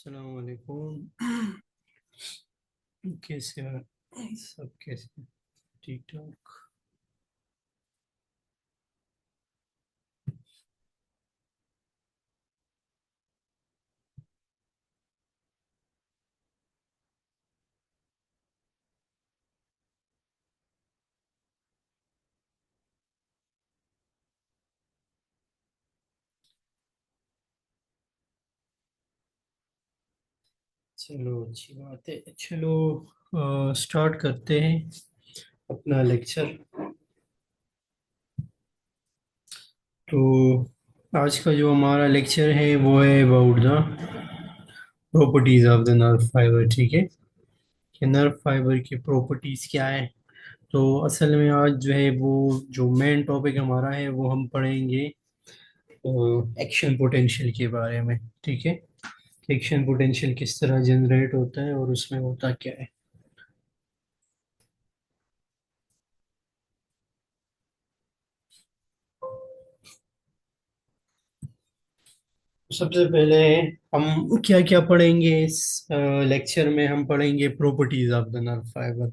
अस्सलाम वालेकुम। कैसे हैं सब? कैसे हैं? ठीक ठाक। चलो अच्छी बात है। चलो स्टार्ट करते हैं अपना लेक्चर। तो आज का जो हमारा लेक्चर है वो है about the properties of the nerve fibre. ठीक है कि नर्व फाइबर की प्रॉपर्टीज क्या है। तो असल में आज जो है वो जो मेन टॉपिक हमारा है वो हम पढ़ेंगे एक्शन पोटेंशियल के बारे में। ठीक है, एक्शन पोटेंशियल किस तरह जनरेट होता है और उसमें होता क्या है। सबसे पहले हम क्या क्या पढ़ेंगे इस लेक्चर में। हम पढ़ेंगे properties of the nerve fibre.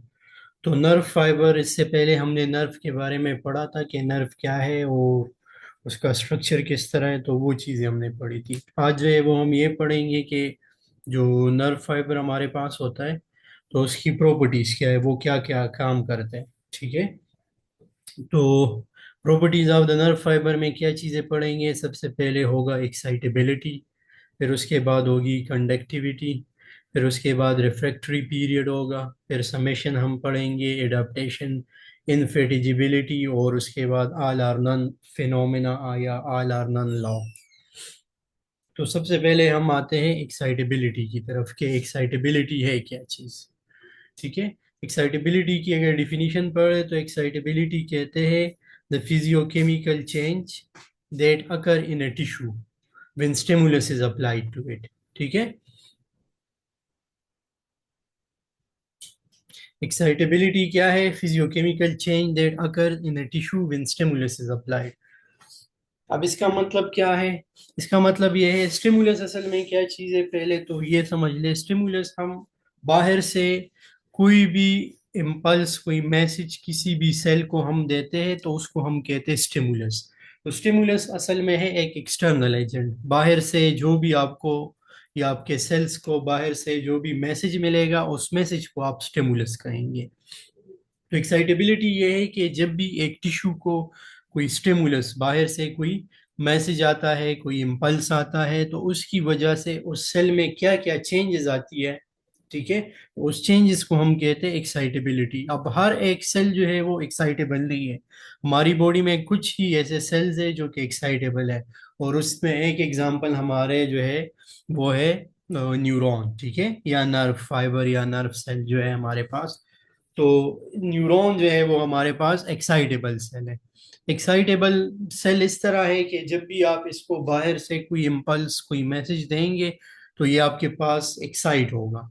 तो नर्व फाइबर, इससे पहले हमने नर्व के बारे में पढ़ा था कि नर्व क्या है और उसका स्ट्रक्चर किस तरह है, तो वो चीज़ें हमने पढ़ी थी। आज जो है वो हम ये पढ़ेंगे कि जो नर्व फाइबर हमारे पास होता है तो उसकी प्रॉपर्टीज क्या है, वो क्या क्या काम करते हैं। ठीक है, तो properties of the nerve fibre में क्या चीज़ें पढ़ेंगे। सबसे पहले होगा एक्साइटेबिलिटी, फिर उसके बाद होगी कंडक्टिविटी, फिर उसके बाद रिफ्रैक्टरी पीरियड होगा, फिर समेशन हम पढ़ेंगे, एडाप्टेशन, इनफेटिजिबिलिटी, और उसके बाद ऑल आर नन फिनोमेना या ऑल आर नन लॉ। तो सबसे पहले हम आते हैं एक्साइटेबिलिटी की तरफ कि एक्साइटेबिलिटी है क्या चीज़। ठीक है, एक्साइटेबिलिटी की अगर डिफिनीशन पढ़े तो एक्साइटेबिलिटी कहते हैं the physiochemical change that occur in a tissue when stimulus is applied to it. ठीक है, एक्साइटेबिलिटी क्या है? Physiochemical change that occur in a tissue when stimulus is applied. अब इसका मतलब क्या है? इसका मतलब ये है, स्टिमुलस असल में क्या चीज़ है, पहले तो ये समझ ले। स्टिमुलस हम बाहर से कोई भी इम्पल्स, कोई मैसेज किसी भी सेल को हम देते हैं तो उसको हम कहते हैं स्टिमुलस। तो स्टिमुलस असल में है एक एक्सटर्नल एजेंट। बाहर से जो भी आपको या आपके सेल्स को बाहर से जो भी मैसेज मिलेगा उस मैसेज को आप स्टिमुलस कहेंगे। तो एक्साइटेबिलिटी ये है कि जब भी एक टिश्यू को कोई स्टिमुलस, बाहर से कोई मैसेज आता है, कोई इम्पल्स आता है, तो उसकी वजह से उस सेल में क्या क्या चेंजेस आती है। ठीक है, उस चेंजेस को हम कहते हैं एक्साइटेबिलिटी। अब हर एक सेल जो है वो एक्साइटेबल नहीं है। हमारी बॉडी में कुछ ही ऐसे सेल्स है जो कि एक्साइटेबल है, और उसमें एक एग्जांपल हमारे जो है वो है न्यूरॉन। ठीक है, या नर्व फाइबर या नर्व सेल जो है हमारे पास। तो न्यूरॉन जो है वो हमारे पास एक्साइटेबल सेल है। एक्साइटेबल सेल इस तरह है कि जब भी आप इसको बाहर से कोई इम्पल्स, कोई मैसेज देंगे तो ये आपके पास एक्साइट होगा।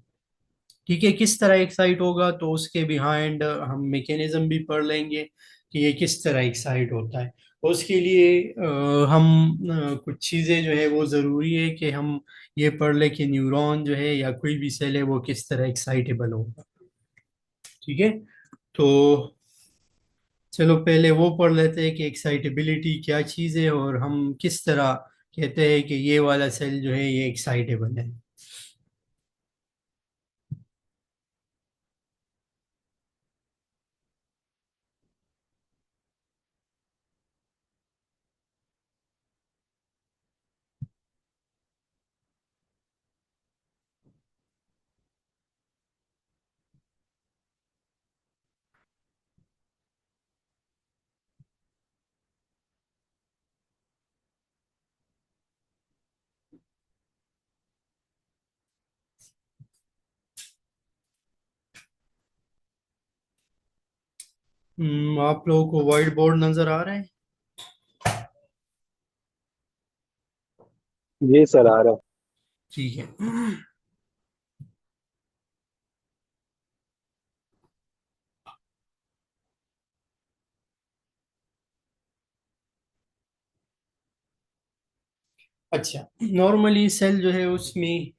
ठीक है, किस तरह एक्साइट होगा तो उसके बिहाइंड हम मैकेनिज्म भी पढ़ लेंगे कि ये किस तरह एक्साइट होता है। उसके लिए कुछ चीज़ें जो है वो ज़रूरी है कि हम ये पढ़ लें कि न्यूरॉन जो है या कोई भी सेल है वो किस तरह एक्साइटेबल होगा। ठीक है, तो चलो पहले वो पढ़ लेते हैं कि एक्साइटेबिलिटी क्या चीज़ है और हम किस तरह कहते हैं कि ये वाला सेल जो है ये एक्साइटेबल है। आप लोगों को व्हाइट बोर्ड नजर आ रहा है? जी सर आ रहा है। ठीक है। अच्छा, नॉर्मली सेल जो है उसमें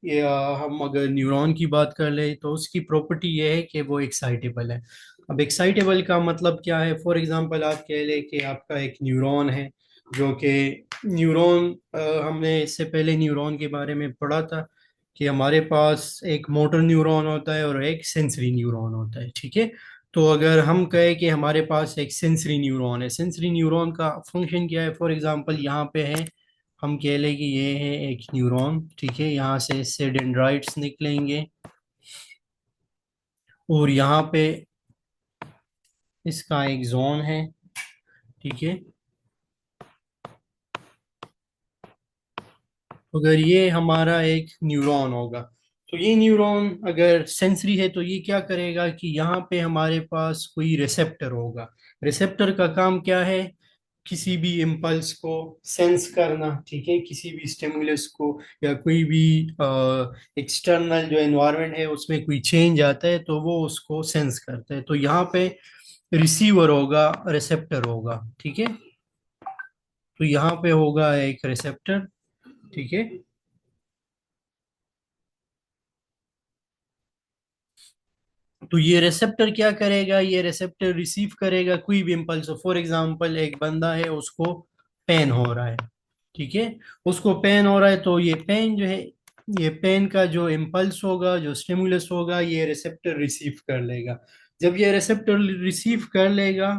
हम अगर न्यूरॉन की बात कर ले तो उसकी प्रॉपर्टी ये है कि वो एक्साइटेबल है। अब एक्साइटेबल का मतलब क्या है? फॉर एग्जांपल आप कह ले कि आपका एक न्यूरॉन है, जो कि न्यूरॉन, हमने इससे पहले न्यूरॉन के बारे में पढ़ा था कि हमारे पास एक मोटर न्यूरॉन होता है और एक सेंसरी न्यूरॉन होता है, ठीक है। तो अगर हम कहें कि हमारे पास एक सेंसरी न्यूरॉन है, सेंसरी न्यूरॉन का फंक्शन क्या है? फॉर एग्जांपल यहाँ पे है, हम कह लें कि ये है एक न्यूरॉन, ठीक है। यहाँ से इससे डेंड्राइट्स निकलेंगे और यहाँ पे इसका एक जोन है, ठीक है। अगर ये हमारा एक न्यूरॉन होगा, तो ये न्यूरॉन अगर सेंसरी है तो ये क्या करेगा कि यहाँ पे हमारे पास कोई रिसेप्टर होगा। रिसेप्टर का काम क्या है? किसी भी इम्पल्स को सेंस करना, ठीक है, किसी भी स्टिमुलस को या कोई भी एक्सटर्नल जो एनवायरनमेंट है उसमें कोई चेंज आता है तो वो उसको सेंस करता है। तो यहाँ पे रिसीवर होगा, रिसेप्टर होगा, ठीक है। तो यहाँ पे होगा एक रिसेप्टर, ठीक है। तो ये रिसेप्टर क्या करेगा? ये रिसेप्टर रिसीव करेगा कोई भी इम्पल्स। फॉर एग्जांपल एक बंदा है, उसको पेन हो रहा है, ठीक है। उसको पेन हो रहा है तो ये पेन जो है, ये पेन का जो इम्पल्स होगा, जो स्टिमुलस होगा, ये रिसेप्टर रिसीव कर लेगा। जब ये रिसेप्टर रिसीव कर लेगा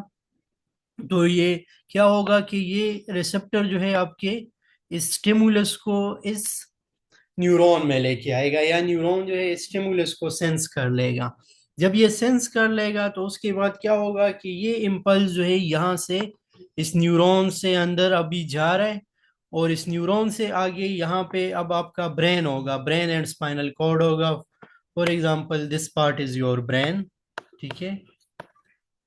तो ये क्या होगा कि ये रिसेप्टर जो है आपके इस स्टिमुलस को इस न्यूरॉन में लेके आएगा, या न्यूरॉन जो है स्टिमुलस को सेंस कर लेगा। जब ये सेंस कर लेगा तो उसके बाद क्या होगा कि ये इम्पल्स जो है यहाँ से इस न्यूरॉन से अंदर अभी जा रहा है, और इस न्यूरॉन से आगे यहाँ पे अब आपका ब्रेन होगा, ब्रेन एंड स्पाइनल कॉर्ड होगा। For example this part is your brain, ठीक है।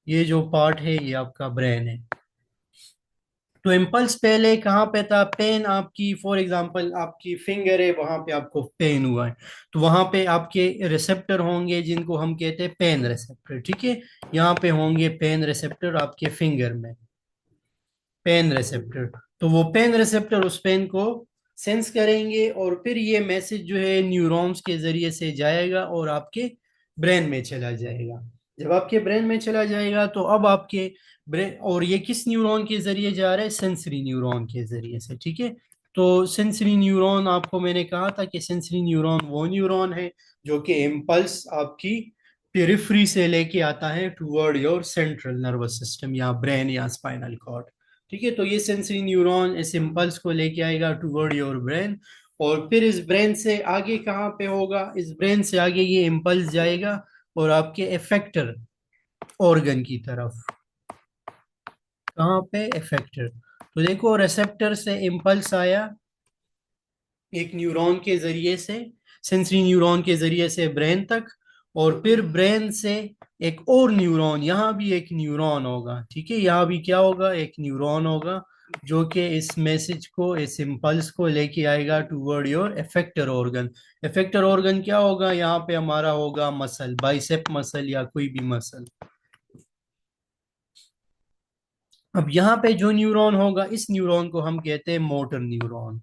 ये जो पार्ट है ये आपका ब्रेन है। तो इम्पल्स पहले कहाँ पे था? पेन आपकी, फॉर एग्जांपल आपकी फिंगर है, वहां पे आपको पेन हुआ है, तो वहां पे आपके रिसेप्टर होंगे जिनको हम कहते हैं पेन रिसेप्टर, ठीक है। यहाँ पे होंगे पेन रिसेप्टर आपके फिंगर में, पेन रिसेप्टर। तो वो पेन रिसेप्टर उस पेन को सेंस करेंगे और फिर ये मैसेज जो है न्यूरॉन्स के जरिए से जाएगा और आपके ब्रेन में चला जाएगा। जब आपके ब्रेन में चला जाएगा तो अब आपके ब्रेन, और ये किस न्यूरॉन के जरिए जा रहा है? सेंसरी न्यूरॉन के जरिए से, ठीक है। तो सेंसरी न्यूरॉन, आपको मैंने कहा था कि सेंसरी न्यूरॉन वो न्यूरॉन है जो कि इम्पल्स आपकी पेरिफेरी से लेके आता है toward your central nervous system या ब्रेन या स्पाइनल कॉर्ड, ठीक है। तो ये सेंसरी न्यूरॉन इस इम्पल्स को लेके आएगा टुवर्ड योर ब्रेन, और फिर इस ब्रेन से आगे कहाँ पे होगा? इस ब्रेन से आगे ये इम्पल्स जाएगा और आपके इफेक्टर ऑर्गन की तरफ। कहाँ पे? इफेक्टर। तो देखो, रिसेप्टर से इम्पल्स आया एक न्यूरॉन के जरिए से, सेंसरी न्यूरॉन के जरिए से ब्रेन तक, और फिर ब्रेन से एक और न्यूरॉन, यहाँ भी एक न्यूरॉन होगा, ठीक है। यहाँ भी क्या होगा? एक न्यूरॉन होगा जो कि इस मैसेज को, इस इम्पल्स को लेके आएगा toward your effector organ. Effector organ क्या होगा? यहाँ पे हमारा होगा मसल, बाइसेप मसल या कोई भी मसल। अब यहाँ पे जो न्यूरॉन होगा, इस न्यूरॉन को हम कहते हैं मोटर न्यूरॉन,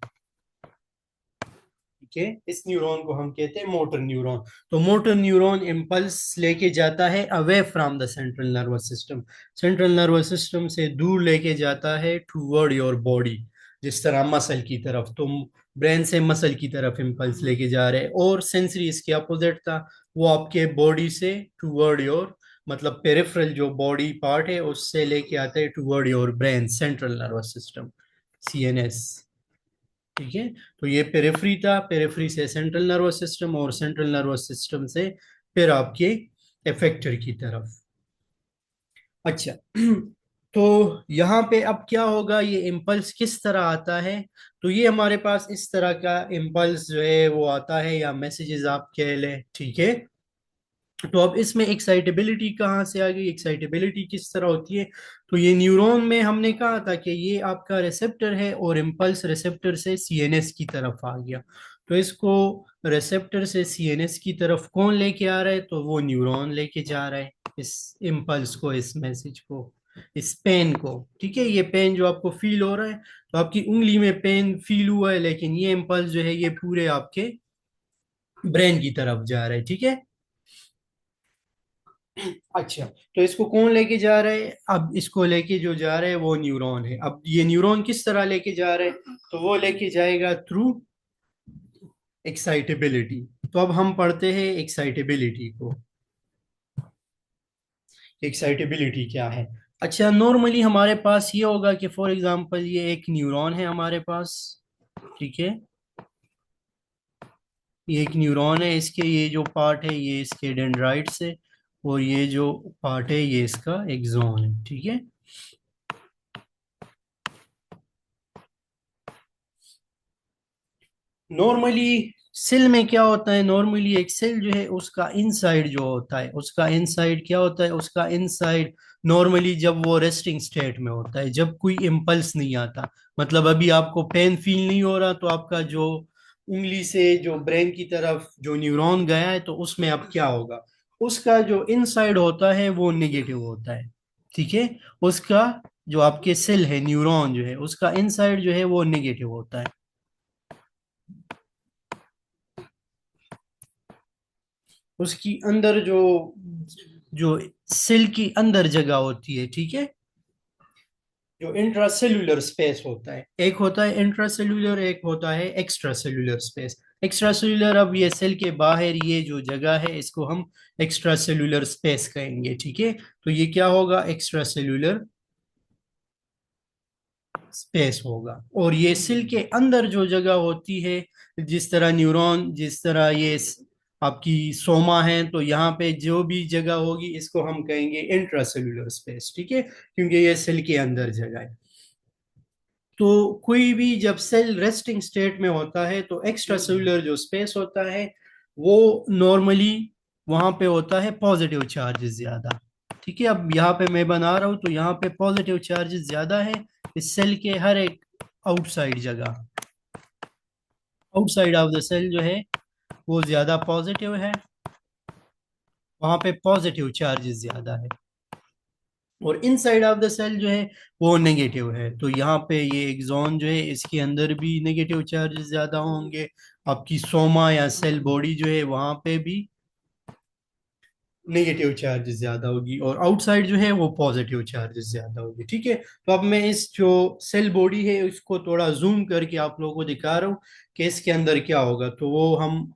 ठीक है। इस न्यूरॉन को हम कहते हैं मोटर न्यूरॉन। तो मोटर न्यूरॉन इम्पल्स लेके जाता है away from the central nervous system, central nervous system से दूर लेके जाता है टूवर्ड योर बॉडी, जिस तरह मसल की तरफ, तुम ब्रेन से मसल की तरफ इम्पल्स लेके जा रहे हैं। और सेंसरी इसके अपोजिट था, वो आपके बॉडी से टूवर्ड योर, मतलब पेरिफेरल जो बॉडी पार्ट है उससे लेके आते हैं toward your brain, central nervous system, CNS, ठीक है। तो ये पेरिफेरी था, पेरिफेरी से सेंट्रल नर्वस सिस्टम, और सेंट्रल नर्वस सिस्टम से फिर आपके इफेक्टर की तरफ। अच्छा, तो यहाँ पे अब क्या होगा? ये इम्पल्स किस तरह आता है? तो ये हमारे पास इस तरह का इम्पल्स जो है वो आता है, या मैसेजेस आप कह लें, ठीक है। तो अब इसमें एक्साइटेबिलिटी कहाँ से आ गई? एक्साइटेबिलिटी किस तरह होती है? तो ये न्यूरॉन में हमने कहा था कि ये आपका रिसेप्टर है और इम्पल्स रिसेप्टर से सीएनएस की तरफ आ गया। तो इसको रिसेप्टर से सीएनएस की तरफ कौन लेके आ रहा है? तो वो न्यूरॉन लेके जा रहा है इस इम्पल्स को, इस मैसेज को। इस पेन को। ठीक है, ये पेन जो आपको फील हो रहा है, तो आपकी उंगली में पेन फील हुआ है, लेकिन ये इम्पल्स जो है ये पूरे आपके ब्रेन की तरफ जा रहा है। ठीक है। अच्छा, तो इसको कौन लेके जा रहा है? अब इसको लेके जो जा रहा है वो न्यूरॉन है। अब ये न्यूरॉन किस तरह लेके जा रहा है? तो वो लेके जाएगा थ्रू एक्साइटेबिलिटी। तो अब हम पढ़ते हैं एक्साइटेबिलिटी को। एक्साइटेबिलिटी क्या है? अच्छा, नॉर्मली हमारे पास ये होगा कि फॉर एग्जांपल ये एक न्यूरॉन है हमारे पास। ठीक है, ये एक न्यूरॉन है, इसके ये जो पार्ट है ये इसके डेंड्राइट्स है, और ये जो पार्ट है ये इसका एक्सॉन है। ठीक है। नॉर्मली सेल में क्या होता है? नॉर्मली एक सेल जो है उसका इनसाइड जो होता है, उसका इनसाइड क्या होता है? उसका इनसाइड नॉर्मली जब वो रेस्टिंग स्टेट में होता है, जब कोई इम्पल्स नहीं आता, मतलब अभी आपको पेन फील नहीं हो रहा, तो आपका जो उंगली से जो ब्रेन की तरफ जो न्यूरॉन गया है, तो उसमें अब क्या होगा? उसका जो इनसाइड होता है वो नेगेटिव होता है। ठीक है, उसका जो आपके सेल है, न्यूरॉन जो है उसका इनसाइड जो है वो नेगेटिव होता है। उसकी अंदर जो जो सेल की अंदर जगह होती है, ठीक है, जो इंट्रासेल्यूलर स्पेस होता है, एक होता है इंट्रासेल्यूलर, एक होता है extra cellular space. Extra cellular, अब ये सेल के बाहर ये जो जगह है इसको हम एक्स्ट्रा सेल्यूलर स्पेस कहेंगे। ठीक है, तो ये क्या होगा? एक्स्ट्रा सेल्यूलर स्पेस होगा। और ये सेल के अंदर जो जगह होती है, जिस तरह न्यूरॉन, जिस तरह ये आपकी सोमा है, तो यहाँ पे जो भी जगह होगी इसको हम कहेंगे इंट्रासेल्यूलर स्पेस। ठीक है, क्योंकि ये सेल के अंदर जगह है। तो कोई भी जब सेल रेस्टिंग स्टेट में होता है तो एक्स्ट्रा सेल्यूलर जो स्पेस होता है वो नॉर्मली वहां पे होता है पॉजिटिव चार्जेस ज्यादा। ठीक है, अब यहाँ पे मैं बना रहा हूँ तो यहाँ पे पॉजिटिव चार्जेस ज्यादा है इस सेल के हर एक आउटसाइड जगह। आउटसाइड ऑफ द सेल जो है वो ज्यादा पॉजिटिव है, वहां पे पॉजिटिव चार्जेस ज्यादा है। और इनसाइड ऑफ द सेल जो है वो नेगेटिव है, तो यहाँ पे ये एक्सॉन जो है इसके अंदर भी नेगेटिव चार्जेस ज्यादा होंगे। आपकी सोमा या सेल बॉडी जो है वहां पे भी नेगेटिव चार्जेस ज्यादा होगी, और आउटसाइड जो है वो पॉजिटिव चार्जेस ज्यादा होगी। ठीक है, तो अब मैं इस जो सेल बॉडी है उसको थोड़ा जूम करके आप लोगों को दिखा रहा हूँ कि इसके अंदर क्या होगा। तो वो हम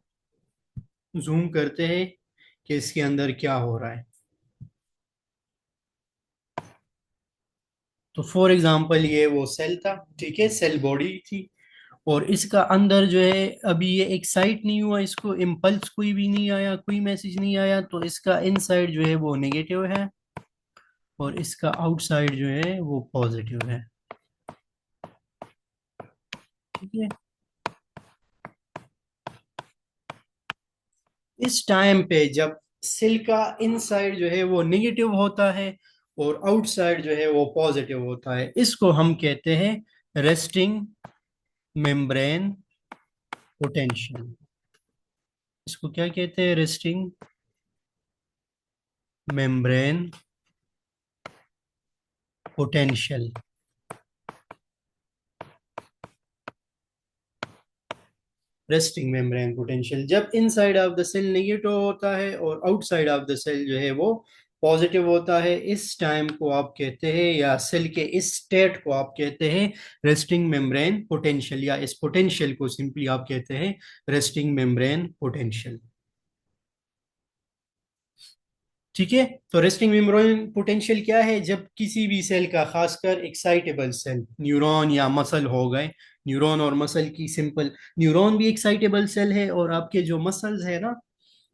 जूम करते हैं कि इसके अंदर क्या हो रहा है। तो फॉर एग्जांपल ये वो सेल था, ठीक है, सेल बॉडी थी, और इसका अंदर जो है अभी ये एक्साइट नहीं हुआ, इसको इम्पल्स कोई भी नहीं आया, कोई मैसेज नहीं आया, तो इसका इनसाइड जो है वो नेगेटिव है, और इसका आउटसाइड जो है वो पॉजिटिव है। ठीक है, इस टाइम पे जब सेल का इनसाइड जो है वो नेगेटिव होता है और आउटसाइड जो है वो पॉजिटिव होता है, इसको हम कहते हैं रेस्टिंग मेम्ब्रेन पोटेंशियल। इसको क्या कहते हैं? Resting membrane potential. Resting membrane potential जब inside of the cell negative होता है और आउटसाइड ऑफ द सेल जो है वो पॉजिटिव होता है, इस टाइम को आप कहते हैं, या सेल के इस स्टेट को आप कहते हैं रेस्टिंग मेम्ब्रेन पोटेंशियल, या इस पोटेंशियल को सिंपली आप कहते हैं रेस्टिंग मेम्ब्रेन पोटेंशियल। ठीक है, तो रेस्टिंग मेम्ब्रेन पोटेंशियल क्या है? जब किसी भी सेल का, खासकर एक्साइटेबल सेल, न्यूरॉन या मसल हो गए, न्यूरॉन और मसल की सिंपल, न्यूरॉन भी एक्साइटेबल सेल है, और आपके जो मसल्स है ना,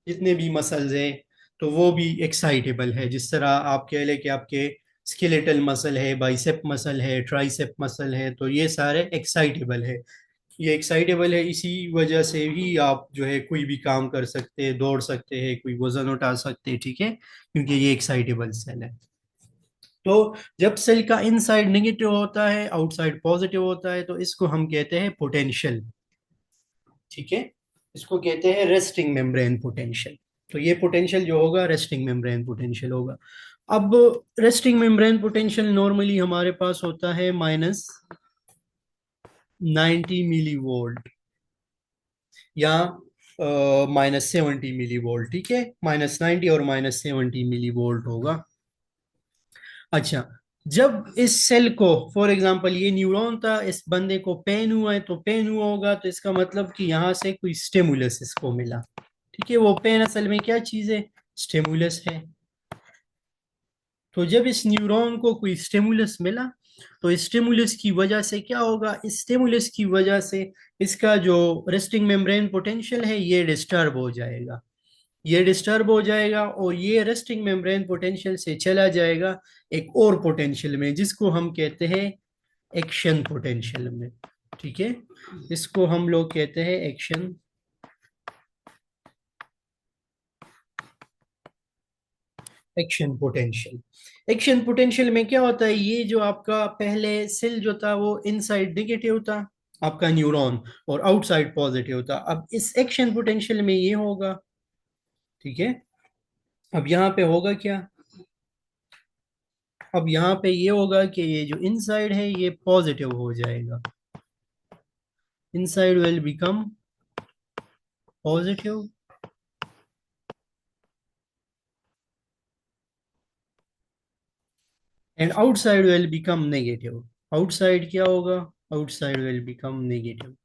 जितने भी मसल्स हैं, तो वो भी एक्साइटेबल है। जिस तरह आप कह लें कि आपके स्केलेटल मसल है, बाइसेप मसल है, ट्राइसेप मसल है, तो ये सारे एक्साइटेबल है। ये एक्साइटेबल है, इसी वजह से ही आप जो है कोई भी काम कर सकते हैं, दौड़ सकते हैं, कोई वजन उठा सकते हैं। ठीक है, क्योंकि ये एक्साइटेबल सेल है। तो जब सेल का इनसाइड नेगेटिव होता है, आउटसाइड पॉजिटिव होता है, तो इसको हम कहते हैं पोटेंशियल। ठीक है, इसको कहते हैं रेस्टिंग मेम्ब्रेन पोटेंशियल। तो ये पोटेंशियल जो होगा रेस्टिंग मेम्ब्रेन पोटेंशियल होगा। अब रेस्टिंग मेम्ब्रेन पोटेंशियल नॉर्मली हमारे पास होता है -90 मिली वोल्ट या -70 मिली वोल्ट। ठीक है, -90 और -70 मिली वोल्ट होगा। अच्छा, जब इस सेल को, फॉर एग्जांपल ये न्यूरॉन था, इस बंदे को पेन हुआ है, तो पेन हुआ होगा तो इसका मतलब कि यहाँ से कोई स्टिमुलस इसको मिला। ठीक है, वो पेन असल में क्या चीज़ है? स्टिमुलस है। तो जब इस न्यूरॉन को कोई स्टिमुलस मिला, तो स्टिमुलस की वजह से क्या होगा? स्टिमुलस की वजह से इसका जो रेस्टिंग मेम्ब्रेन पोटेंशियल है ये डिस्टर्ब हो जाएगा। ये डिस्टर्ब हो जाएगा और ये रेस्टिंग मेम्ब्रेन पोटेंशियल से चला जाएगा एक और पोटेंशियल में, जिसको हम कहते हैं एक्शन पोटेंशियल में। ठीक है, इसको हम लोग कहते हैं एक्शन पोटेंशियल। एक्शन पोटेंशियल में क्या होता है? ये जो आपका पहले सेल जो था वो इनसाइड नेगेटिव था, आपका न्यूरॉन, और आउटसाइड पॉजिटिव था। अब इस एक्शन पोटेंशियल में ये होगा। ठीक है, अब यहाँ पे होगा क्या? अब यहाँ पे ये होगा कि ये जो इनसाइड है ये पॉजिटिव हो जाएगा। Inside will become positive and outside will become negative. Outside क्या होगा? Outside will become negative.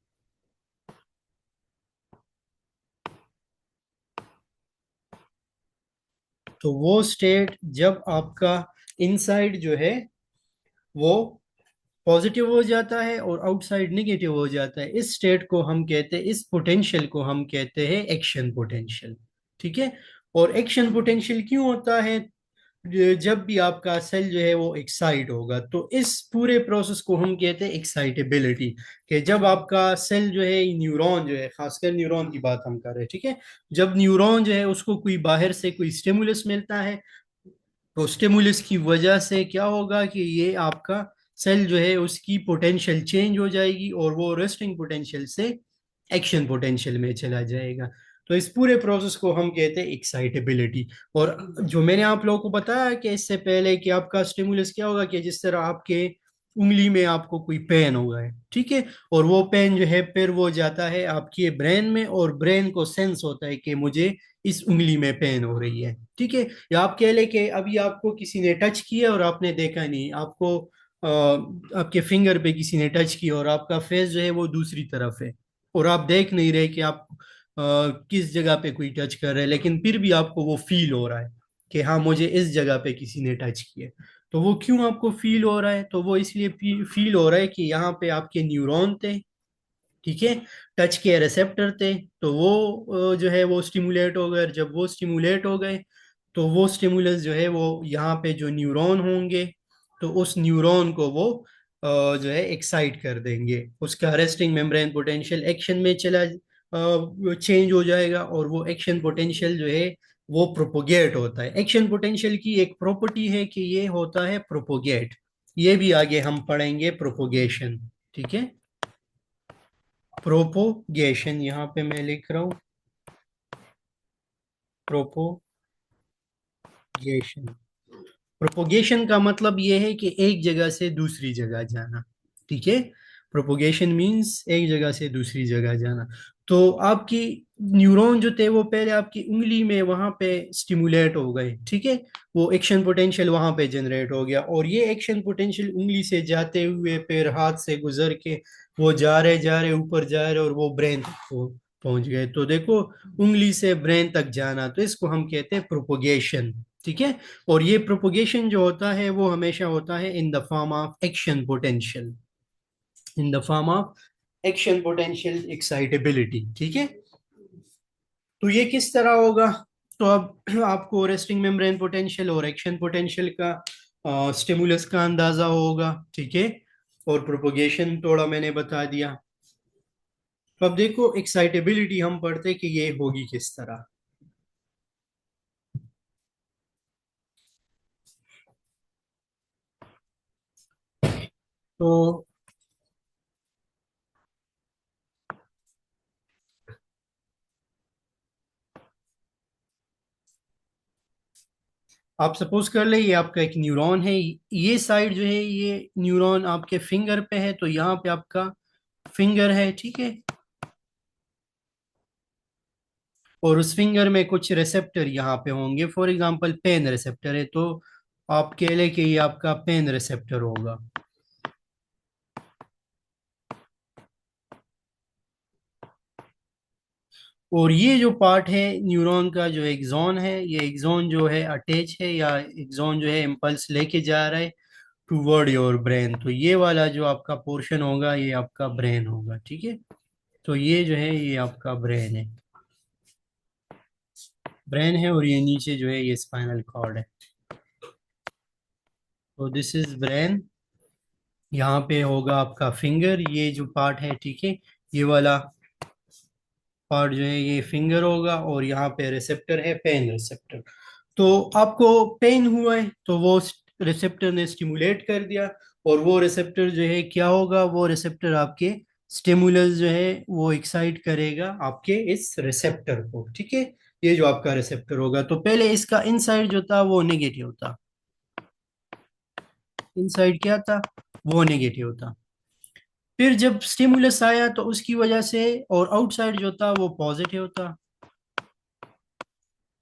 तो वो स्टेट जब आपका इनसाइड जो है वो पॉजिटिव हो जाता है और आउटसाइड नेगेटिव हो जाता है, इस स्टेट को हम कहते हैं, इस पोटेंशियल को हम कहते हैं एक्शन पोटेंशियल। ठीक है, और एक्शन पोटेंशियल क्यों होता है? जब भी आपका सेल जो है वो एक्साइट होगा, तो इस पूरे प्रोसेस को हम कहते हैं एक्साइटेबिलिटी। कि जब आपका सेल जो है, न्यूरॉन जो है, खासकर न्यूरॉन की बात हम कर रहे हैं, ठीक है, जब न्यूरॉन जो है उसको कोई बाहर से कोई स्टिमुलस मिलता है, तो स्टिमुलस की वजह से क्या होगा कि ये आपका सेल जो है उसकी पोटेंशियल चेंज हो जाएगी और वो रेस्टिंग पोटेंशियल से एक्शन पोटेंशियल में चला जाएगा। तो इस पूरे प्रोसेस को हम कहते हैं एक्साइटेबिलिटी। और जो मैंने आप लोगों को बताया कि इससे पहले कि आपका स्टिमुलस क्या होगा, कि जिस तरह आपके उंगली में आपको कोई पेन हुआ है, ठीक है, और वो पेन जो है फिर वो जाता है आपके ब्रेन में, और ब्रेन को सेंस होता है कि मुझे इस उंगली में पेन हो रही है। ठीक है, या आप कह ले कि अभी आपको किसी ने टच किया और आपने देखा नहीं, आपको आपके फिंगर पे किसी ने टच किया और आपका फेस जो है वो दूसरी तरफ है, और आप देख नहीं रहे कि आप किस जगह पे कोई टच कर रहा है, लेकिन फिर भी आपको वो फील हो रहा है कि हाँ मुझे इस जगह पे किसी ने टच किया। तो वो क्यों आपको फील हो रहा है? तो वो इसलिए फील हो रहा है कि यहाँ पे आपके न्यूरॉन थे, ठीक है, टच के रिसेप्टर थे, तो वो जो है वो स्टिमुलेट हो गए। जब वो स्टिमुलेट हो गए, तो वो स्टिमुलस जो है वो यहाँ पे जो न्यूरॉन होंगे, तो उस न्यूरॉन को वो जो है एक्साइट कर देंगे, उसका रेस्टिंग मेम्ब्रेन पोटेंशियल एक्शन में चला चेंज हो जाएगा, और वो एक्शन पोटेंशियल जो है वो प्रोपोगेट होता है। एक्शन पोटेंशियल की एक प्रॉपर्टी है कि ये होता है प्रोपोगेट। ये भी आगे हम पढ़ेंगे, प्रोपोगेशन। ठीक है, प्रोपोगेशन यहाँ पे मैं लिख रहा हूँ, प्रोपोगेशन। प्रोपोगेशन का मतलब ये है कि एक जगह से दूसरी जगह जाना। ठीक है, प्रोपोगेशन मींस एक जगह से दूसरी जगह जाना। तो आपकी न्यूरॉन जो थे वो पहले आपकी उंगली में वहां पे स्टिमुलेट हो गए, ठीक है, वो एक्शन पोटेंशियल वहां पे जनरेट हो गया, और ये एक्शन पोटेंशियल उंगली से जाते हुए फिर हाथ से गुजर के वो जा रहे ऊपर जा रहे, और वो ब्रेन तक पहुंच गए। तो देखो, उंगली से ब्रेन तक जाना, तो इसको हम कहते हैं प्रोपोगेशन। ठीक है, और ये प्रोपोगेशन जो होता है वो हमेशा होता है in the form of action potential, in the form of action potential excitability. ठीक है, तो ये किस तरह होगा? तो अब आपको रेस्टिंग मेम्ब्रेन पोटेंशियल और एक्शन पोटेंशियल का स्टिमुलस का अंदाजा होगा। ठीक है, और प्रोपोगेशन थोड़ा मैंने बता दिया। तो अब देखो, एक्साइटेबिलिटी हम पढ़ते कि ये होगी किस तरह। तो, आप सपोज कर ले ये आपका एक न्यूरॉन है, ये साइड जो है ये न्यूरॉन आपके फिंगर पे है, तो यहाँ पे आपका फिंगर है, ठीक है। और उस फिंगर में कुछ रिसेप्टर यहाँ पे होंगे, फॉर एग्जांपल पेन रिसेप्टर है, तो आप कह ले कि ये आपका पेन रिसेप्टर होगा। और ये जो पार्ट है न्यूरॉन का, जो एक्सॉन है, ये एक्सॉन जो है अटैच है, या एक्सॉन जो है इम्पल्स लेके जा रहा है टूवर्ड योर ब्रेन, तो ये वाला जो आपका पोर्शन होगा ये आपका ब्रेन होगा, ठीक है। तो ये जो है ये आपका ब्रेन है, ब्रेन है, और ये नीचे जो है ये स्पाइनल कॉर्ड है। तो दिस इज ब्रेन। यहाँ पे होगा आपका फिंगर, ये जो पार्ट है, ठीक है, ये वाला पार्ट जो है ये फिंगर होगा, और यहाँ पे रिसेप्टर है, पेन रिसेप्टर। तो आपको पेन हुआ है तो वो रिसेप्टर ने स्टिमुलेट कर दिया, और वो रिसेप्टर जो है क्या होगा, वो रिसेप्टर आपके स्टिमुलस जो है वो एक्साइट करेगा आपके इस रिसेप्टर को, ठीक है। ये जो आपका रिसेप्टर होगा, तो पहले इसका इनसाइड जो था वो नेगेटिव था, इनसाइड क्या था, वो नेगेटिव था। फिर जब स्टिमुलस आया तो उसकी वजह से, और आउटसाइड जो था वो पॉजिटिव था।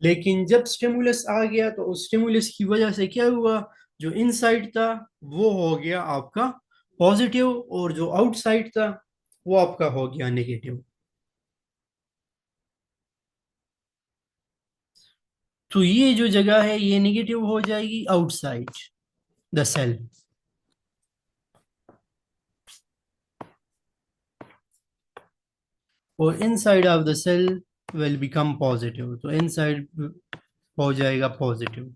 लेकिन जब स्टिमुलस आ गया तो उस स्टिमुलस की वजह से क्या हुआ, जो इनसाइड था वो हो गया आपका पॉजिटिव, और जो आउटसाइड था वो आपका हो गया नेगेटिव। तो ये जो जगह है ये नेगेटिव हो जाएगी आउटसाइड द सेल, और inside of the cell will become positive, तो इनसाइड हो जाएगा पॉजिटिव,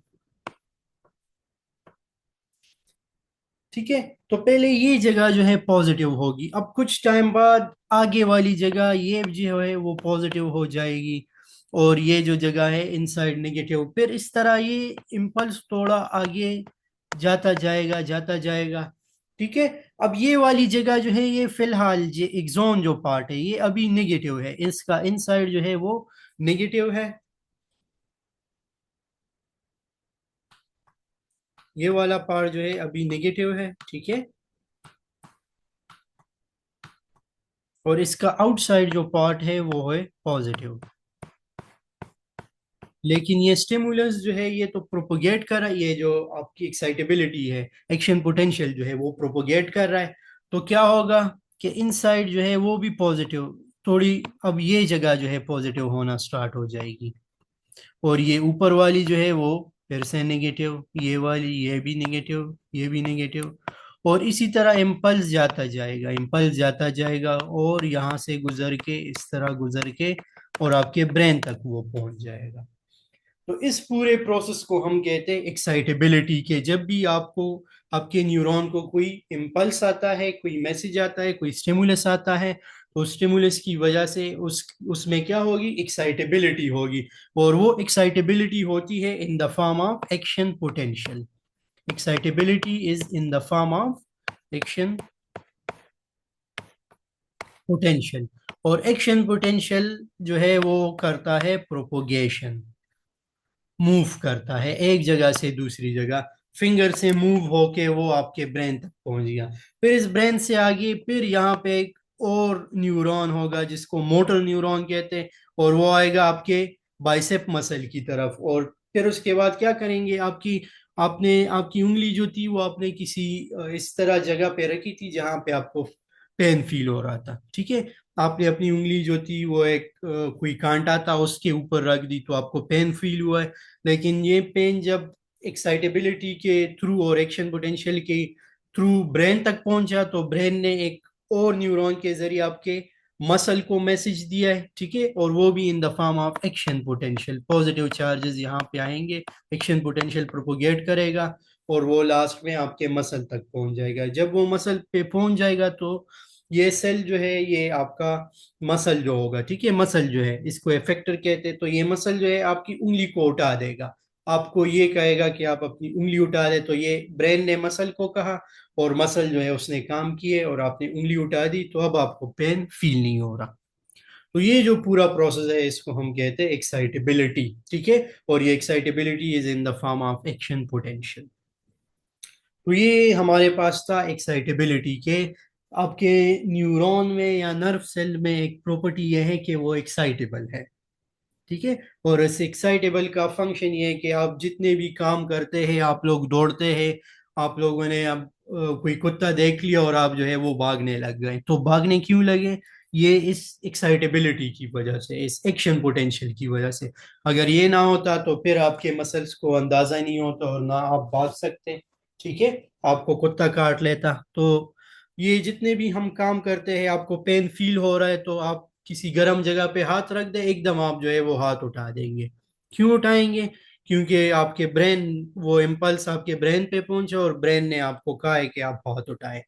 ठीक है। तो पहले ये जगह जो है पॉजिटिव होगी, अब कुछ टाइम बाद आगे वाली जगह ये जो है वो पॉजिटिव हो जाएगी, और ये जो जगह है इनसाइड नेगेटिव। फिर इस तरह ये इम्पल्स थोड़ा आगे जाता जाएगा, जाता जाएगा, ठीक है। अब ये वाली जगह जो है ये फिलहाल ये एक्सॉन जो पार्ट है ये अभी नेगेटिव है, इसका इनसाइड जो है वो नेगेटिव है, ये वाला पार्ट जो है अभी नेगेटिव है, ठीक है। और इसका आउटसाइड जो पार्ट है वो है पॉजिटिव। लेकिन ये स्टिमुलस जो है ये तो प्रोपोगेट कर रहा है, ये जो आपकी एक्साइटेबिलिटी है, एक्शन पोटेंशियल जो है वो प्रोपोगेट कर रहा है। तो क्या होगा कि इनसाइड जो है वो भी पॉजिटिव, थोड़ी अब ये जगह जो है पॉजिटिव होना स्टार्ट हो जाएगी, और ये ऊपर वाली जो है वो फिर से नेगेटिव, ये वाली ये भी नेगेटिव, ये भी नेगेटिव। और इसी तरह इम्पल्स जाता जाएगा, इम्पल्स जाता जाएगा, और यहाँ से गुजर के इस तरह गुजर के और आपके ब्रेन तक वो पहुंच जाएगा। तो इस पूरे प्रोसेस को हम कहते हैं एक्साइटेबिलिटी के। जब भी आपको आपके न्यूरॉन को कोई इम्पल्स आता है, कोई मैसेज आता है, कोई स्टिमुलस आता है, तो स्टिमुलस की वजह से उसमें क्या होगी, एक्साइटेबिलिटी होगी। और वो एक्साइटेबिलिटी होती है in the form of action potential. Excitability is in the form of action potential. और एक्शन पोटेंशियल जो है वो करता है प्रोपोगेशन, मूव करता है एक जगह से दूसरी जगह, फिंगर से मूव होके वो आपके ब्रेन तक पहुंच गया। फिर इस ब्रेन से आगे फिर यहाँ पे एक और न्यूरॉन होगा जिसको मोटर न्यूरॉन कहते हैं, और वो आएगा आपके बाइसेप मसल की तरफ। और फिर उसके बाद क्या करेंगे, आपकी आपने आपकी उंगली जो थी वो आपने किसी इस तरह जगह पे रखी थी जहां पे आपको पेन फील हो रहा था, ठीक है। आपने अपनी उंगली जो थी वो एक कोई कांटा था उसके ऊपर रख दी तो आपको पेन फील हुआ है। लेकिन ये पेन जब एक्साइटेबिलिटी के थ्रू और एक्शन पोटेंशियल के थ्रू ब्रेन तक पहुंचा, तो ब्रेन ने एक और न्यूरॉन के जरिए आपके मसल को मैसेज दिया है, ठीक है। और वो भी in the form of action potential, positive charges यहाँ पे आएंगे, एक्शन पोटेंशियल प्रोपोगेट करेगा, और वो लास्ट में आपके मसल तक पहुंच जाएगा। जब वो मसल पे पहुंच जाएगा तो ये सेल जो है ये आपका मसल जो होगा, ठीक है, मसल जो है इसको इफेक्टर कहते हैं, तो ये मसल जो है आपकी उंगली को उठा देगा, आपको ये कहेगा कि आप अपनी उंगली उठा दे। तो ये ब्रेन ने मसल को कहा, और मसल जो है उसने काम किए, और आपने उंगली उठा दी, तो अब आपको पेन फील नहीं हो रहा। तो ये जो पूरा प्रोसेस है इसको हम कहते हैं एक्साइटेबिलिटी, ठीक है। और ये excitability is in the form of action potential. तो ये हमारे पास था एक्साइटेबिलिटी के। आपके न्यूरॉन में या नर्व सेल में एक प्रॉपर्टी ये है कि वो एक्साइटेबल है, ठीक है। और इस एक्साइटेबल का फंक्शन ये है कि आप जितने भी काम करते हैं, आप लोग दौड़ते हैं, आप लोगों ने अब कोई कुत्ता देख लिया और आप जो है वो भागने लग गए, तो भागने क्यों लगे? ये इस एक्साइटेबिलिटी की वजह से, इस एक्शन पोटेंशियल की वजह से। अगर ये ना होता तो फिर आपके मसल्स को अंदाजा नहीं होता और ना आप भाग सकते, ठीक है। आपको कुत्ता काट लेता। तो ये जितने भी हम काम करते हैं, आपको पेन फील हो रहा है तो आप किसी गर्म जगह पे हाथ रख दे, एकदम आप जो है वो हाथ उठा देंगे। क्यों उठाएंगे? क्योंकि आपके ब्रेन, वो इम्पल्स आपके ब्रेन पे पहुंचे और ब्रेन ने आपको कहा है कि आप हाथ उठाएं।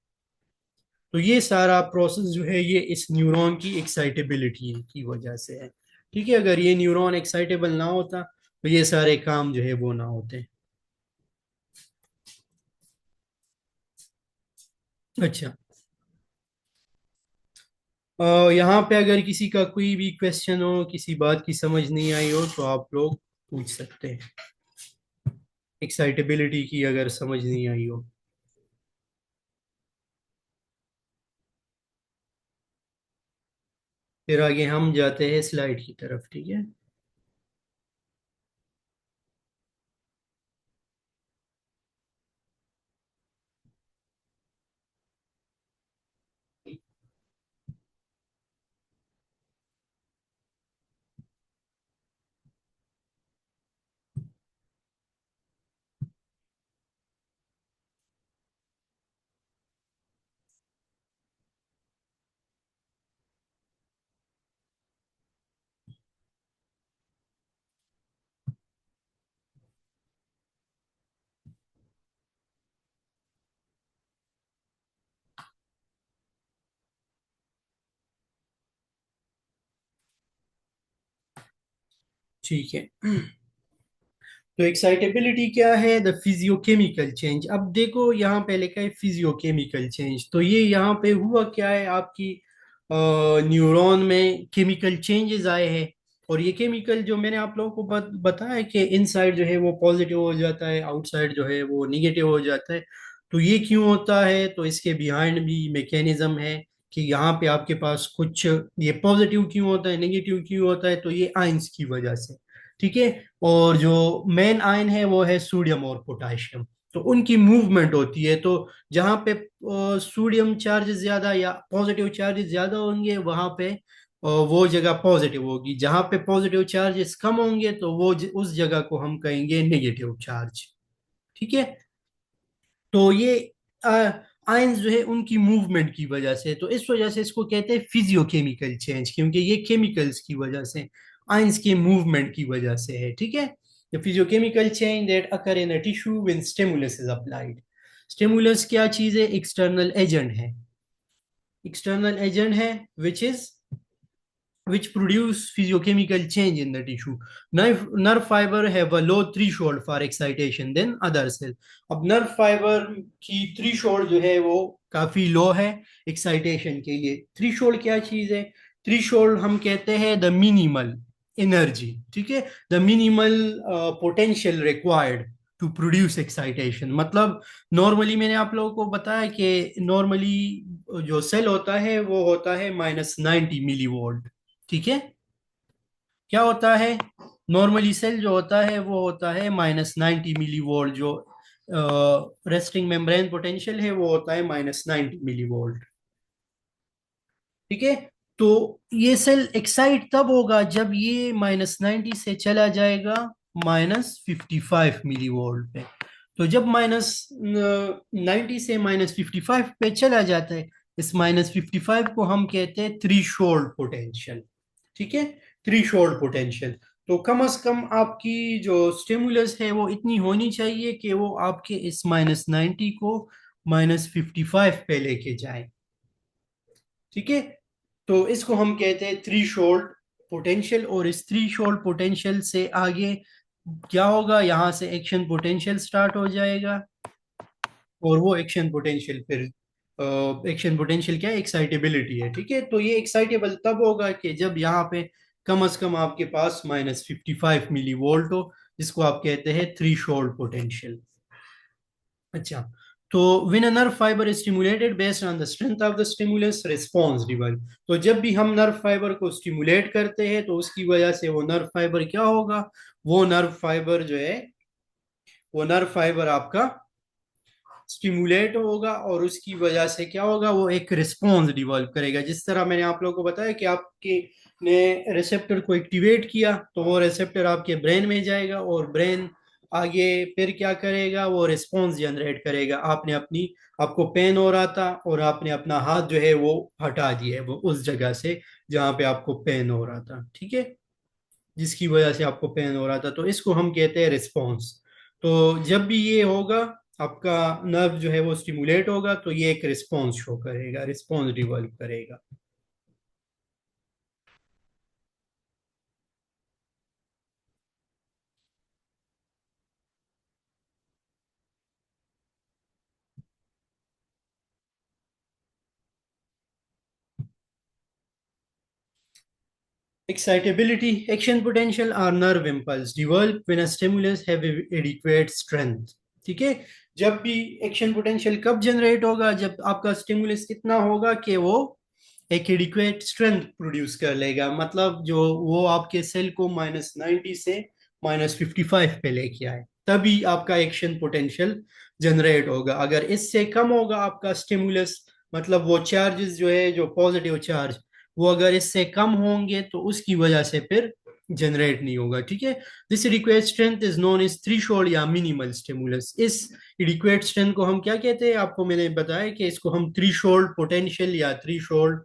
तो ये सारा प्रोसेस जो है ये इस न्यूरॉन की एक्साइटेबिलिटी की वजह से है, ठीक है। अगर ये न्यूरॉन एक्साइटेबल ना होता तो ये सारे काम जो है वो ना होते। अच्छा। यहाँ पे अगर किसी का कोई भी क्वेश्चन हो, किसी बात की समझ नहीं आई हो, तो आप लोग पूछ सकते हैं। एक्साइटेबिलिटी की अगर समझ नहीं आई हो। फिर आगे हम जाते हैं स्लाइड की तरफ, ठीक है। ठीक है। तो एक्साइटेबिलिटी क्या है? The physiochemical change. अब देखो यहाँ पे लिखा है फिजियोकेमिकल चेंज, तो ये यहाँ पे हुआ क्या है, आपकी न्यूरॉन में केमिकल चेंजेस आए हैं। और ये केमिकल जो मैंने आप लोगों को बताया कि इनसाइड जो है वो पॉजिटिव हो जाता है, आउटसाइड जो है वो निगेटिव हो जाता है। तो ये क्यों होता है? तो इसके बिहाइंड भी मैकेनिज्म है कि यहाँ पे आपके पास कुछ, ये पॉजिटिव क्यों होता है, नेगेटिव क्यों होता है, तो ये आइंस की वजह से, ठीक है। और जो मेन आयन है वो है सोडियम और पोटाशियम। तो उनकी मूवमेंट होती है। तो जहाँ पे सोडियम चार्ज ज्यादा या पॉजिटिव चार्ज ज्यादा होंगे, वहां पे वो जगह पॉजिटिव होगी। जहाँ पे पॉजिटिव चार्जेस कम होंगे तो वो उस जगह को हम कहेंगे नेगेटिव चार्ज, ठीक है। तो ये आयंस जो है उनकी मूवमेंट की वजह से, तो इस वजह से इसको कहते हैं फिजियोकेमिकल चेंज, क्योंकि ये केमिकल्स की वजह से, आयंस के मूवमेंट की वजह से है, ठीक है। The physiochemical change that occur in a tissue when stimulus is applied. Stimulus क्या चीज है? एक्सटर्नल एजेंट है। एक्सटर्नल एजेंट है which is, which produce physiochemical change in the tissue. Nerve fiber have a low threshold for excitation than other cell. अब nerve fibre की threshold जो है वो काफी लो है एक्साइटेशन के लिए। थ्रीशोल्ड क्या चीज है? थ्रीशोल्ड हम कहते हैं द मिनिमल एनर्जी, ठीक है, the minimal potential required to produce excitation. मतलब नॉर्मली मैंने आप लोगों को बताया कि नॉर्मली जो सेल होता है वो होता है -90 मिली वोल्ट, ठीक है। क्या होता है? नॉर्मली सेल जो होता है वो होता है -90 मिली वोल्ट। जो रेस्टिंग मेम्ब्रेन पोटेंशियल है वो होता है -90 मिली वोल्ट, ठीक है। तो ये सेल एक्साइट तब होगा जब ये -90 से चला जाएगा -55 मिली वोल्ट पे। तो जब -90 से -55 पे चला जाता है, इस -55 को हम कहते हैं थ्रीशोल्ड पोटेंशियल, ठीक है। Threshold potential. तो कम से कम आपकी जो स्टिमुलस है वो इतनी होनी चाहिए कि वो आपके इस -90 को -55 पे लेके जाए, ठीक है। तो इसको हम कहते हैं थ्री शोल्ड पोटेंशियल। और इस थ्री शोल्ड पोटेंशियल से आगे क्या होगा? यहाँ से एक्शन पोटेंशियल स्टार्ट हो जाएगा और वो एक्शन पोटेंशियल फिर एक्शन पोटेंशियल क्या है, एक्साइटेबिलिटी है, ठीक है। तो ये एक्साइटेबल तब होगा कि जब यहाँ पे कम से कम आपके पास -55 मिली वोल्ट हो, जिसको आप कहते हैं थ्री शोल्ड पोटेंशियल। अच्छा, तो when a nerve fibre is stimulated based on the strength of the stimulus response divide, तो जब भी हम नर्व फाइबर को स्टिमुलेट करते हैं तो उसकी वजह से वो नर्व फाइबर क्या होगा, वो नर्व फाइबर जो है, वो नर्व फाइबर आपका स्टिमुलेट होगा और उसकी वजह से क्या होगा, वो एक रिस्पॉन्स डिवेल्प करेगा। जिस तरह मैंने आप लोगों को बताया कि आपके ने रिसेप्टर को एक्टिवेट किया तो वो रिसेप्टर आपके ब्रेन में जाएगा और ब्रेन आगे फिर क्या करेगा, वो रिस्पॉन्स जनरेट करेगा। आपने अपनी, आपको पेन हो रहा था और आपने अपना हाथ जो है वो हटा दिया है वो उस जगह से जहाँ पे आपको पेन हो रहा था, ठीक है, जिसकी वजह से आपको पेन हो रहा था, तो इसको हम कहते हैं रिस्पॉन्स। तो जब भी ये होगा, आपका नर्व जो है वो स्टिमुलेट होगा तो ये एक रिस्पॉन्स शो करेगा, रिस्पॉन्स डिवेल्प करेगा। Excitability, action potential or nerve impulse develop when a stimulus have adequate strength, ठीक है। जब भी एक्शन पोटेंशियल कब जनरेट होगा, जब आपका स्टिमुलस कितना होगा कि वो एक एडिक्वेट स्ट्रेंथ प्रोड्यूस कर लेगा, मतलब जो वो आपके सेल को -90 से -55 पे लेके आए, तभी आपका एक्शन पोटेंशियल जनरेट होगा। अगर इससे कम होगा आपका स्टिमुलस, मतलब वो चार्जेस जो है, जो पॉजिटिव चार्ज, वो अगर इससे कम होंगे तो उसकी वजह से फिर जनरेट नहीं होगा, ठीक है। This adequate strength is known as threshold या मिनिमल स्टिमुलस। इस इडिक्वेट स्ट्रेंथ को हम क्या कहते हैं, आपको मैंने बताया कि इसको हम थ्रीशोल्ड पोटेंशियल या थ्रीशोल्ड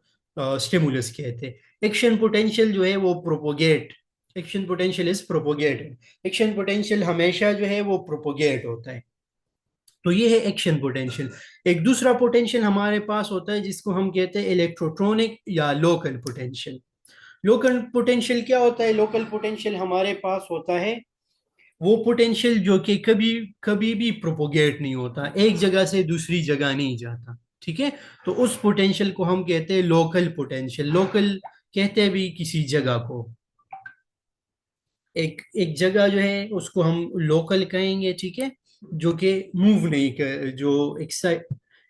स्टिमुलस कहते हैं। एक्शन पोटेंशियल जो है वो propagate, action potential is propagated, action potential हमेशा जो है वो प्रोपोगेट होता है। तो ये है एक्शन पोटेंशियल। एक दूसरा पोटेंशियल हमारे पास होता है जिसको हम कहते हैं इलेक्ट्रोट्रॉनिक या लोकल पोटेंशियल। लोकल पोटेंशियल क्या होता है, लोकल पोटेंशियल हमारे पास होता है वो पोटेंशियल जो कि कभी कभी भी प्रोपोगेट नहीं होता, एक जगह से दूसरी जगह नहीं जाता, ठीक है। तो उस पोटेंशियल को हम कहते हैं लोकल पोटेंशियल। लोकल कहते हैं भी किसी जगह को, एक एक जगह जो है उसको हम लोकल कहेंगे, ठीक है, जो कि मूव नहीं कर, जो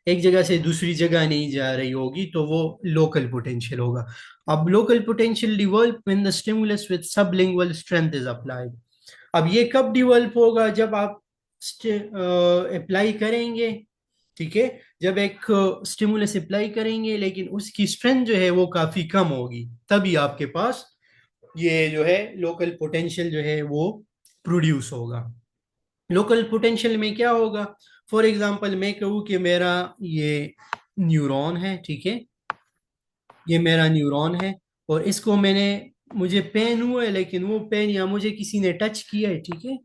एक जगह से दूसरी जगह नहीं जा रही होगी, तो वो लोकल पोटेंशियल होगा। अब local potential develop when the stimulus with sublingual strength is applied. अब ये कब डिवेल्प होगा, जब आप अप्लाई करेंगे, ठीक है, जब एक स्टिमुलस अप्लाई करेंगे लेकिन उसकी स्ट्रेंथ जो है वो काफी कम होगी, तभी आपके पास ये जो है लोकल पोटेंशियल जो है वो प्रोड्यूस होगा। लोकल पोटेंशियल में क्या होगा, फॉर एग्जांपल मैं कहूँ कि मेरा ये न्यूरॉन है, ठीक है, ये मेरा न्यूरॉन है और इसको मैंने, मुझे पेन हुआ है लेकिन वो पेन या मुझे किसी ने टच किया है, ठीक है,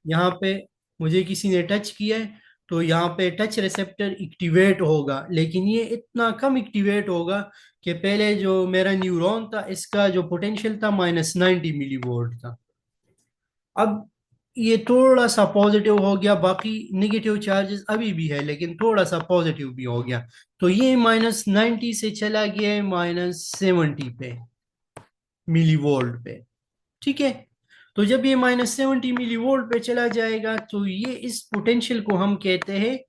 यहाँ पे मुझे किसी ने टच किया है, तो यहाँ पे टच रिसेप्टर एक्टिवेट होगा, लेकिन ये इतना कम एक्टिवेट होगा कि पहले जो मेरा न्यूरॉन था इसका जो पोटेंशियल था -90 मिली वोल्ट था। अब ये थोड़ा सा पॉजिटिव हो गया, बाकी नेगेटिव चार्जेस अभी भी है लेकिन थोड़ा सा पॉजिटिव भी हो गया, तो ये -90 से चला गया है -70 पे, मिली वोल्ट पे, ठीक है। तो जब ये -70 मिली वोल्ट पे चला जाएगा तो ये इस पोटेंशियल को हम कहते हैं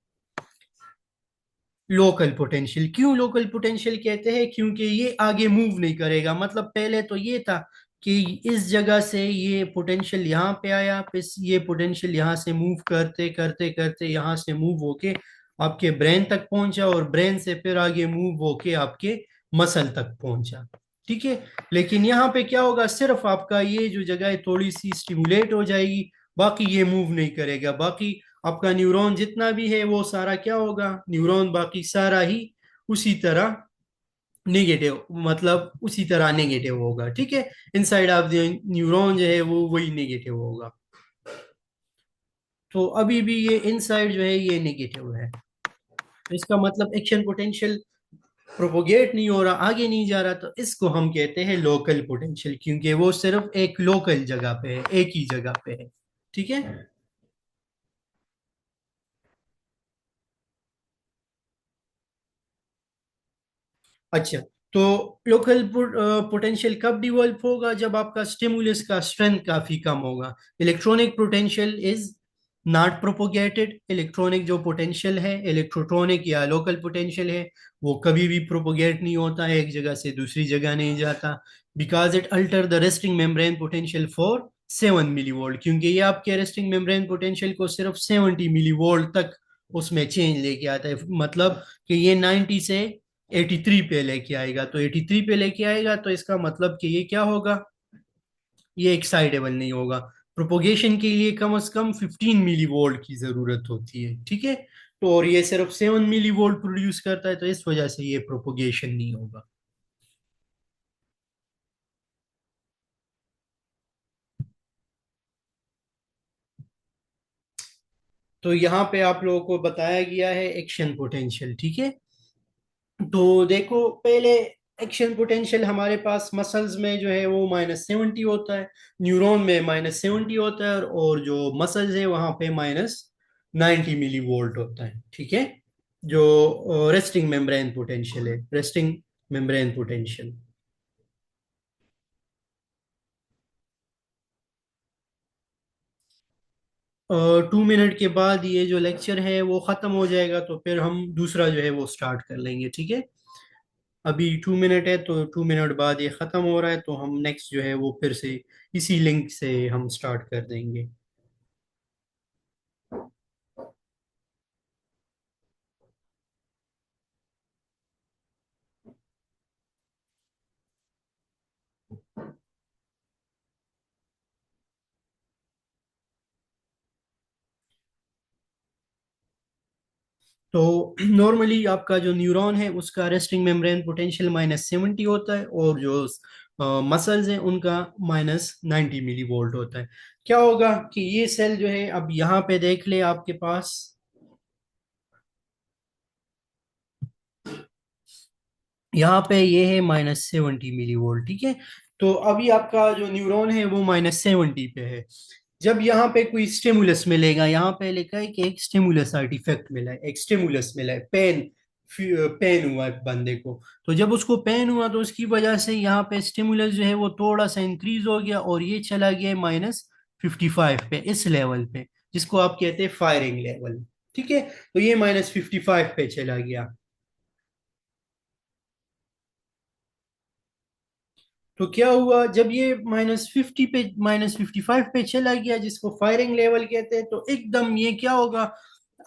लोकल पोटेंशियल। क्यों लोकल पोटेंशियल कहते हैं, क्योंकि ये आगे मूव नहीं करेगा। मतलब पहले तो ये था कि इस जगह से ये पोटेंशियल यहाँ पे आया, फिर ये पोटेंशियल यहाँ से मूव करते करते करते यहाँ से मूव होके आपके ब्रेन तक पहुंचा और ब्रेन से फिर आगे मूव होके आपके मसल तक पहुंचा, ठीक है। लेकिन यहाँ पे क्या होगा, सिर्फ आपका ये जो जगह है थोड़ी सी स्टिमुलेट हो जाएगी, बाकी ये मूव नहीं करेगा। बाकी आपका न्यूरॉन जितना भी है वो सारा क्या होगा, न्यूरॉन बाकी सारा ही उसी तरह नेगेटिव, मतलब उसी तरह नेगेटिव होगा, ठीक है। इनसाइड ऑफ द न्यूरॉन जो है वो वही नेगेटिव होगा। तो अभी भी ये इनसाइड जो है ये नेगेटिव है, तो इसका मतलब एक्शन पोटेंशियल प्रोपोगेट नहीं हो रहा, आगे नहीं जा रहा, तो इसको हम कहते हैं लोकल पोटेंशियल, क्योंकि वो सिर्फ एक लोकल जगह पे है, एक ही जगह पे है, ठीक है। अच्छा, तो लोकल पोटेंशियल कब डिवॉल्व होगा? जब आपका स्टिमुलस का स्ट्रेंथ काफी कम होगा। Electronic potential is not propagated. Electronic जो पोटेंशियल है, इलेक्ट्रोट्रॉनिक या लोकल पोटेंशियल है, वो कभी भी प्रोपोगेट नहीं होता है, एक जगह से दूसरी जगह नहीं जाता। Because it alter the resting membrane potential for 7 milli volt, क्योंकि ये आपके रेस्टिंग मेम्ब्रेन पोटेंशियल को सिर्फ 70 मिली वोल्ट तक उसमें चेंज लेके आता है। मतलब कि ये 90 से 83 पे लेके आएगा, तो 83 पे लेके आएगा तो इसका मतलब कि ये क्या होगा, ये एक्साइटेबल नहीं होगा। प्रोपोगेशन के लिए कम से कम 15 मिली वोल्ट की जरूरत होती है, ठीक है। तो और ये सिर्फ 7 मिली वोल्ट प्रोड्यूस करता है, तो इस वजह से ये प्रोपोगेशन नहीं होगा। तो यहाँ पे आप लोगों को बताया गया है एक्शन पोटेंशियल, ठीक है। तो देखो पहले, एक्शन पोटेंशियल हमारे पास मसल्स में जो है वो -70 होता है, न्यूरॉन में -70 होता है, और जो मसल्स है वहां पे -90 मिली वोल्ट होता है, ठीक है। जो रेस्टिंग मेम्ब्रेन पोटेंशियल है, रेस्टिंग मेम्ब्रेन पोटेंशियल। 2 मिनट के बाद ये जो लेक्चर है वो खत्म हो जाएगा, तो फिर हम दूसरा जो है वो स्टार्ट कर लेंगे, ठीक है। अभी 2 मिनट है, तो 2 मिनट बाद ये खत्म हो रहा है, तो हम नेक्स्ट जो है वो फिर से इसी लिंक से हम स्टार्ट कर देंगे। तो नॉर्मली आपका जो न्यूरॉन है उसका रेस्टिंग मेम्ब्रेन पोटेंशियल -70 होता है, और जो मसल्स हैं उनका -90 मिली वोल्ट होता है। क्या होगा कि ये सेल जो है, अब यहाँ पे देख ले आपके पास, यहाँ पे ये है -70 मिली वोल्ट, ठीक है। तो अभी आपका जो न्यूरॉन है वो -70 पे है। जब यहाँ पे कोई स्टिमुलस मिलेगा, यहाँ पे लिखा है कि एक स्टिमुलस आर्टिफैक्ट मिला है, एक स्टिमुलस मिला है, पेन, पेन हुआ है बंदे को। तो जब उसको पेन हुआ तो उसकी वजह से यहाँ पे स्टिमुलस जो है वो थोड़ा सा इंक्रीज हो गया, और ये चला गया -55 पे, इस लेवल पे, जिसको आप कहते हैं फायरिंग लेवल, ठीक है। तो ये -55 पे चला गया। तो क्या हुआ जब ये -50 पे, -55 पे चला गया, जिसको फायरिंग लेवल कहते हैं, तो एकदम ये क्या होगा,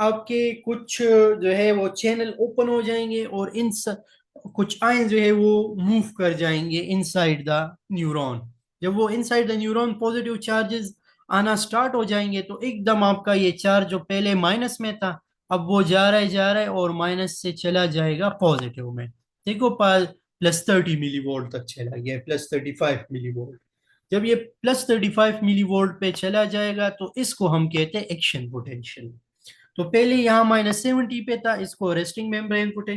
आपके कुछ जो है वो चैनल ओपन हो जाएंगे, और कुछ आयन जो है वो मूव कर जाएंगे इनसाइड द न्यूरॉन। जब वो inside the neuron positive charges आना स्टार्ट हो जाएंगे, तो एकदम आपका ये चार्ज जो पहले माइनस में था, अब वो जा रहा है और माइनस से चला जाएगा पॉजिटिव में। देखो, +30 मिली वोल्ट तक चला गया, +35 मिली वोल्ट। जब ये +35 मिली वोल्ट पे चला जाएगा, तो इसको हम कहते हैं एक्शन पोटेंशियल। तो पहले यहाँ -70 पे था, इसको रेस्टिंग मेम्ब्रेन पोटेंशियल